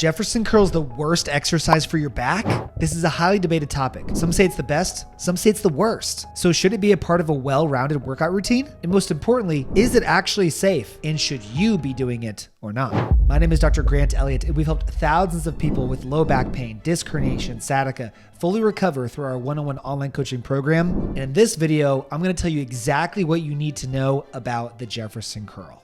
Jefferson Curls the worst exercise for your back? This is a highly debated topic. Some say it's the best, some say it's the worst. So should it be a part of a well-rounded workout routine? And most importantly, is it actually safe? And should you be doing it or not? My name is Dr. Grant Elliott, and we've helped thousands of people with low back pain, disc herniation, sciatica, fully recover through our one-on-one online coaching program. And in this video, I'm going to tell you exactly what you need to know about the Jefferson Curl.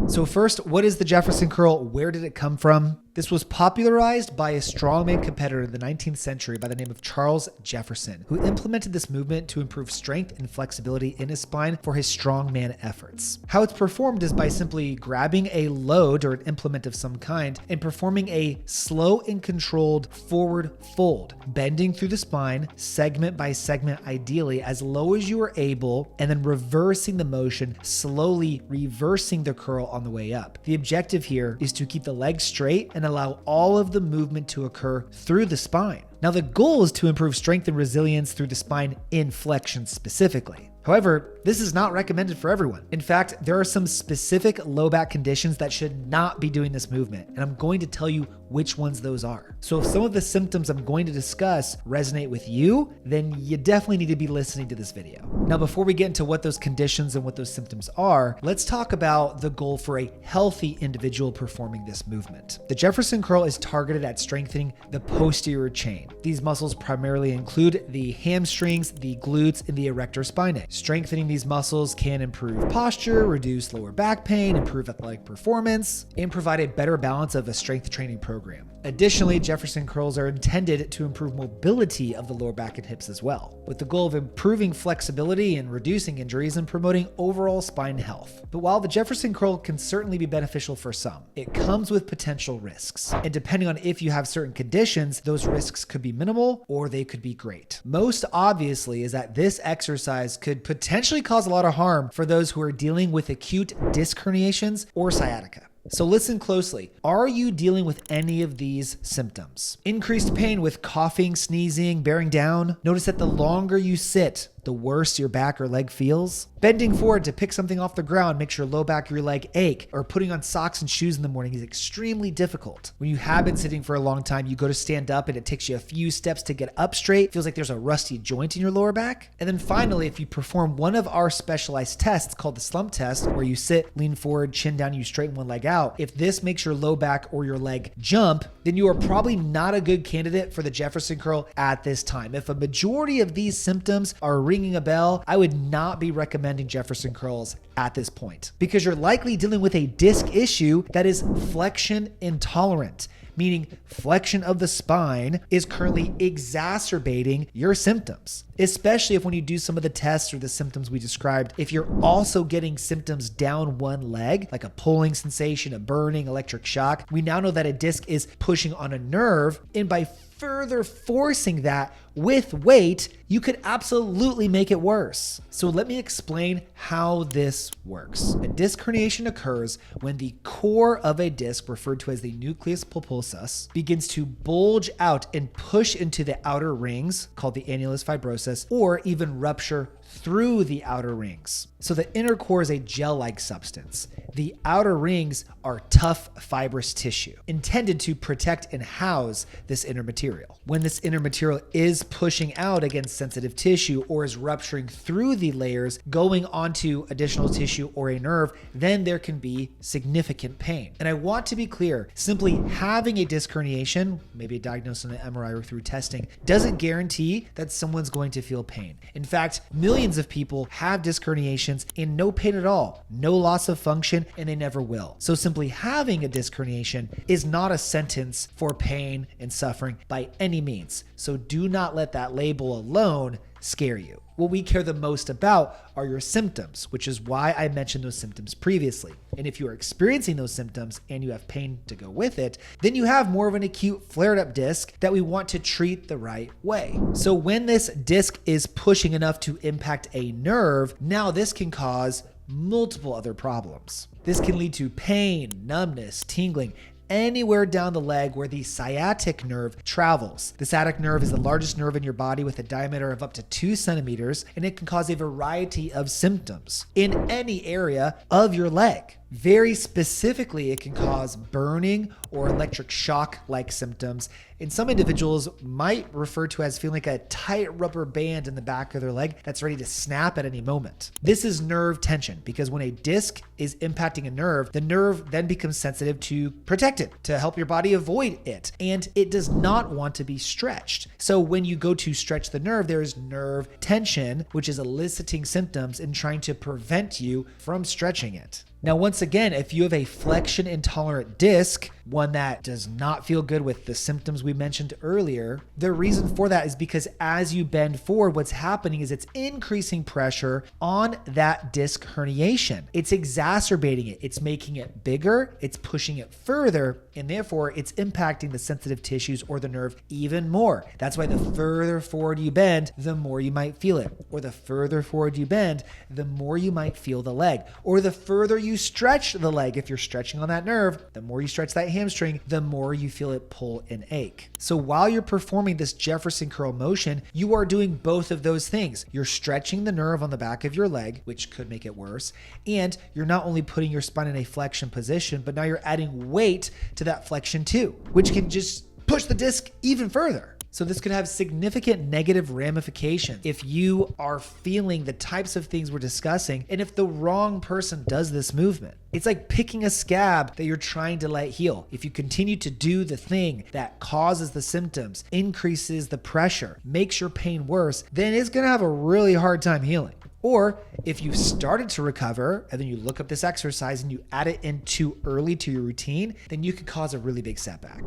So first, what is the Jefferson Curl? Where did it come from? This was popularized by a strongman competitor in the 19th century by the name of Charles Jefferson, who implemented this movement to improve strength and flexibility in his spine for his strongman efforts. How it's performed is by simply grabbing a load or an implement of some kind and performing a slow and controlled forward fold, bending through the spine, segment by segment ideally, as low as you are able, and then reversing the motion, slowly reversing the curl on the way up. The objective here is to keep the legs straight and allow all of the movement to occur through the spine. Now, the goal is to improve strength and resilience through the spine in flexion specifically. However, this is not recommended for everyone. In fact, there are some specific low back conditions that should not be doing this movement, and I'm going to tell you which ones those are. So if some of the symptoms I'm going to discuss resonate with you, then you definitely need to be listening to this video. Now, before we get into what those conditions and what those symptoms are, let's talk about the goal for a healthy individual performing this movement. The Jefferson Curl is targeted at strengthening the posterior chain. These muscles primarily include the hamstrings, the glutes, and the erector spinae. Strengthening these muscles can improve posture, reduce lower back pain, improve athletic performance, and provide a better balance of a strength training program. Additionally, Jefferson Curls are intended to improve mobility of the lower back and hips as well, with the goal of improving flexibility and reducing injuries and promoting overall spine health. But while the Jefferson Curl can certainly be beneficial for some, it comes with potential risks. And depending on if you have certain conditions, those risks could be minimal or they could be great. Most obviously is that this exercise could potentially cause a lot of harm for those who are dealing with acute disc herniations or sciatica. So listen closely. Are you dealing with any of these symptoms? Increased pain with coughing, sneezing, bearing down? Notice that the longer you sit, the worse your back or leg feels. Bending forward to pick something off the ground makes your low back or your leg ache, or putting on socks and shoes in the morning is extremely difficult. When you have been sitting for a long time, you go to stand up and it takes you a few steps to get up straight. It feels like there's a rusty joint in your lower back. And then finally, if you perform one of our specialized tests called the slump test, where you sit, lean forward, chin down, you straighten one leg out, if this makes your low back or your leg jump, then you are probably not a good candidate for the Jefferson Curl at this time. If a majority of these symptoms are ringing a bell, I would not be recommending Jefferson Curls at this point, because you're likely dealing with a disc issue that is flexion intolerant, meaning flexion of the spine is currently exacerbating your symptoms, especially if when you do some of the tests or the symptoms we described, if you're also getting symptoms down one leg, like a pulling sensation, a burning, electric shock. We now know that a disc is pushing on a nerve, and by further forcing that with weight, you could absolutely make it worse. So let me explain how this works. A disc herniation occurs when the core of a disc, referred to as the nucleus pulposus, begins to bulge out and push into the outer rings, called the annulus fibrosus, or even rupture through the outer rings. So the inner core is a gel-like substance. The outer rings are tough fibrous tissue intended to protect and house this inner material. When this inner material is pushing out against sensitive tissue or is rupturing through the layers, going onto additional tissue or a nerve, then there can be significant pain. And I want to be clear, simply having a disc herniation, maybe a diagnosis on an MRI or through testing, doesn't guarantee that someone's going to feel pain. In fact, millions of people have disc herniations and no pain at all, no loss of function, and they never will. So simply having a disc herniation is not a sentence for pain and suffering by any means. So do not let that label alone scare you. What we care the most about are your symptoms, which is why I mentioned those symptoms previously. And if you are experiencing those symptoms and you have pain to go with it, then you have more of an acute flared up disc that we want to treat the right way. So when this disc is pushing enough to impact a nerve, now this can cause multiple other problems. This can lead to pain, numbness, tingling, anywhere down the leg where the sciatic nerve travels. The sciatic nerve is the largest nerve in your body with a diameter of up to 2 centimeters, and it can cause a variety of symptoms in any area of your leg. Very specifically, it can cause burning or electric shock-like symptoms, and some individuals might refer to as feeling like a tight rubber band in the back of their leg that's ready to snap at any moment. This is nerve tension, because when a disc is impacting a nerve, the nerve then becomes sensitive to protect it, to help your body avoid it, and it does not want to be stretched. So when you go to stretch the nerve, there is nerve tension, which is eliciting symptoms and trying to prevent you from stretching it. Now, once again, if you have a flexion intolerant disc, one that does not feel good with the symptoms we mentioned earlier, the reason for that is because as you bend forward, what's happening is it's increasing pressure on that disc herniation. It's exacerbating it. It's making it bigger. It's pushing it further, and therefore it's impacting the sensitive tissues or the nerve even more. That's why the further forward you bend, the more you might feel it. Or the further forward you bend, the more you might feel the leg. Or the further you stretch the leg, if you're stretching on that nerve, the more you stretch that hamstring, the more you feel it pull and ache. So while you're performing this Jefferson curl motion, you are doing both of those things. You're stretching the nerve on the back of your leg, which could make it worse, and you're not only putting your spine in a flexion position, but now you're adding weight to that flexion too, which can just push the disc even further. So this could have significant negative ramifications if you are feeling the types of things we're discussing, and if the wrong person does this movement. It's like picking a scab that you're trying to let heal. If you continue to do the thing that causes the symptoms, increases the pressure, makes your pain worse, then it's gonna have a really hard time healing. Or if you've started to recover and then you look up this exercise and you add it in too early to your routine, then you could cause a really big setback.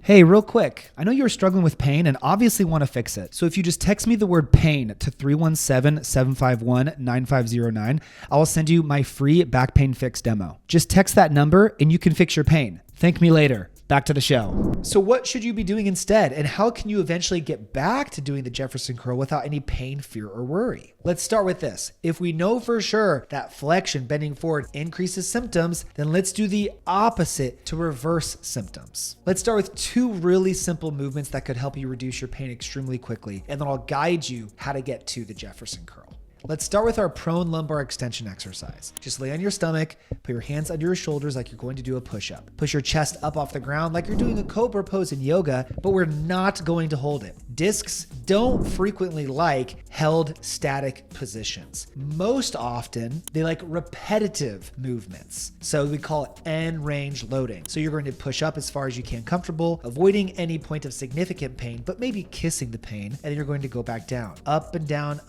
Hey, real quick, I know you're struggling with pain and obviously want to fix it. So if you just text me the word pain to 317-751-9509, I will send you my free back pain fix demo. Just text that number and you can fix your pain. Thank me later. Back to the show. So what should you be doing instead? And how can you eventually get back to doing the Jefferson curl without any pain, fear, or worry? Let's start with this. If we know for sure that flexion, bending forward, increases symptoms, then let's do the opposite to reverse symptoms. Let's start with two really simple movements that could help you reduce your pain extremely quickly, and then I'll guide you how to get to the Jefferson curl. Let's start with our prone lumbar extension exercise. Just lay on your stomach, put your hands under your shoulders like you're going to do a push-up. Push your chest up off the ground like you're doing a cobra pose in yoga, but we're not going to hold it. Discs don't frequently like held static positions. Most often, they like repetitive movements. So we call it end range loading. So you're going to push up as far as you can comfortable, avoiding any point of significant pain, but maybe kissing the pain, and then you're going to go back down, up and down,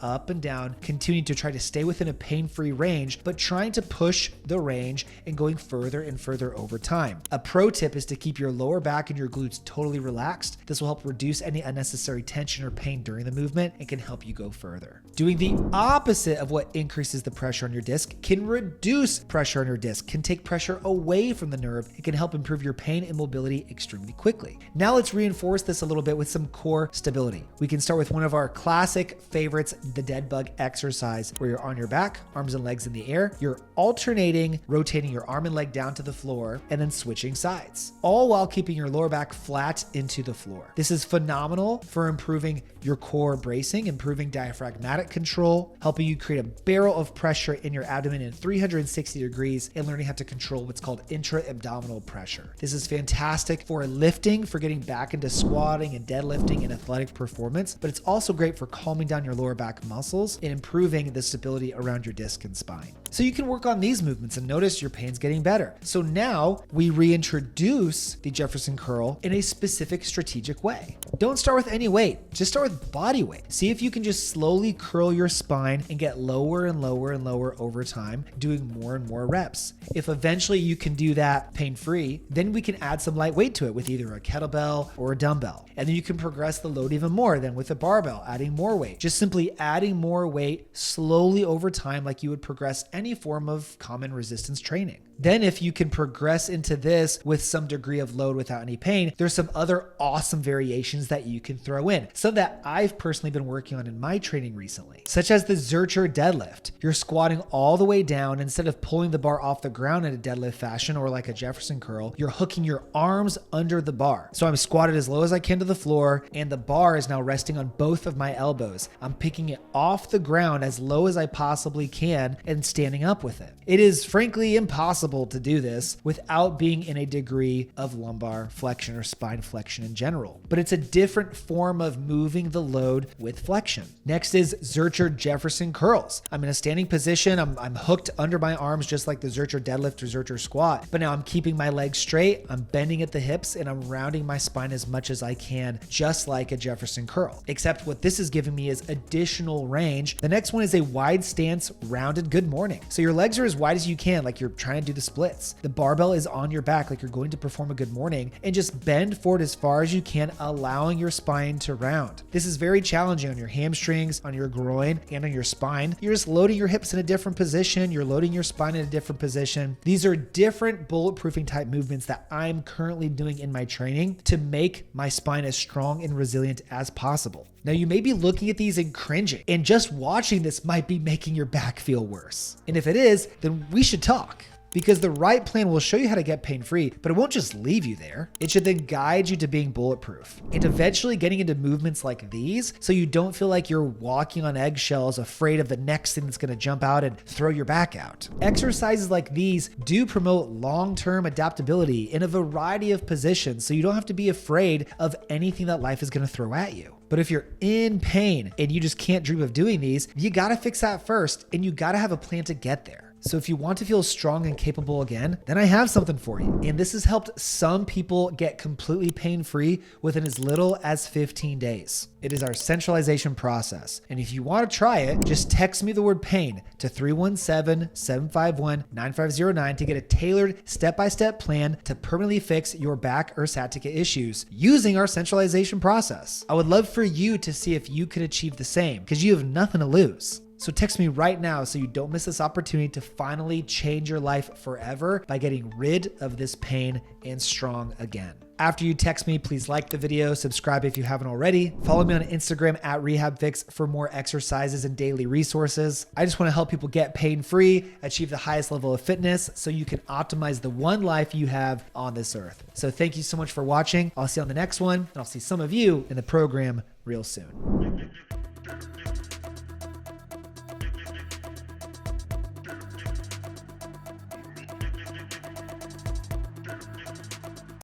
continuing to try to stay within a pain-free range, but trying to push the range and going further and further over time. A pro tip is to keep your lower back and your glutes totally relaxed. This will help reduce any unnecessary tension or pain during the movement and can help you go further. Doing the opposite of what increases the pressure on your disc can reduce pressure on your disc, can take pressure away from the nerve. It can help improve your pain and mobility extremely quickly. Now let's reinforce this a little bit with some core stability. We can start with one of our classic favorites, the dead bug exercise, where you're on your back, arms and legs in the air. You're alternating, rotating your arm and leg down to the floor, and then switching sides, all while keeping your lower back flat into the floor. This is phenomenal for improving your core bracing, improving diaphragmatic control, helping you create a barrel of pressure in your abdomen in 360 degrees, and learning how to control what's called intra-abdominal pressure. This is fantastic for lifting, for getting back into squatting and deadlifting and athletic performance, but it's also great for calming down your lower back muscles and improving the stability around your disc and spine. So you can work on these movements and notice your pain's getting better. So now we reintroduce the Jefferson curl in a specific strategic way. Don't start with any weight, just start with body weight. See if you can just slowly curl your spine and get lower and lower and lower over time, doing more and more reps. If eventually you can do that pain-free, then we can add some light weight to it with either a kettlebell or a dumbbell. And then you can progress the load even more, then with a barbell, adding more weight. Just simply adding more weight slowly over time like you would progress any form of common resistance training. Then if you can progress into this with some degree of load without any pain, there's some other awesome variations that you can throw in. Some that I've personally been working on in my training recently, such as the Zercher deadlift. You're squatting all the way down. Instead of pulling the bar off the ground in a deadlift fashion or like a Jefferson curl, you're hooking your arms under the bar. So I'm squatted as low as I can to the floor, and the bar is now resting on both of my elbows. I'm picking it off the ground as low as I possibly can and standing up with it. It is frankly impossible possible to do this without being in a degree of lumbar flexion or spine flexion in general. But it's a different form of moving the load with flexion. Next is Zercher Jefferson Curls. I'm in a standing position. I'm hooked under my arms just like the Zercher deadlift or Zercher squat, but now I'm keeping my legs straight, I'm bending at the hips, and I'm rounding my spine as much as I can, just like a Jefferson curl. Except what this is giving me is additional range. The next one is a wide stance rounded good morning. So your legs are as wide as you can, like you're trying to do the splits. The barbell is on your back, like you're going to perform a good morning, and just bend forward as far as you can, allowing your spine to round. This is very challenging on your hamstrings, on your groin, and on your spine. You're just loading your hips in a different position. You're loading your spine in a different position. These are different bulletproofing type movements that I'm currently doing in my training to make my spine as strong and resilient as possible. Now, you may be looking at these and cringing, and just watching this might be making your back feel worse. And if it is, then we should talk. Because the right plan will show you how to get pain-free, but it won't just leave you there. It should then guide you to being bulletproof and eventually getting into movements like these so you don't feel like you're walking on eggshells, afraid of the next thing that's gonna jump out and throw your back out. Exercises like these do promote long-term adaptability in a variety of positions, so you don't have to be afraid of anything that life is gonna throw at you. But if you're in pain and you just can't dream of doing these, you gotta fix that first, and you gotta have a plan to get there. So if you want to feel strong and capable again, then I have something for you. And this has helped some people get completely pain-free within as little as 15 days. It is our centralization process. And if you want to try it, just text me the word pain to 317-751-9509 to get a tailored step-by-step plan to permanently fix your back or sciatica issues using our centralization process. I would love for you to see if you could achieve the same, because you have nothing to lose. So text me right now so you don't miss this opportunity to finally change your life forever by getting rid of this pain and strong again. After you text me, please like the video, subscribe if you haven't already. Follow me on Instagram at RehabFix for more exercises and daily resources. I just want to help people get pain-free, achieve the highest level of fitness so you can optimize the one life you have on this earth. So thank you so much for watching. I'll see you on the next one, and I'll see some of you in the program real soon.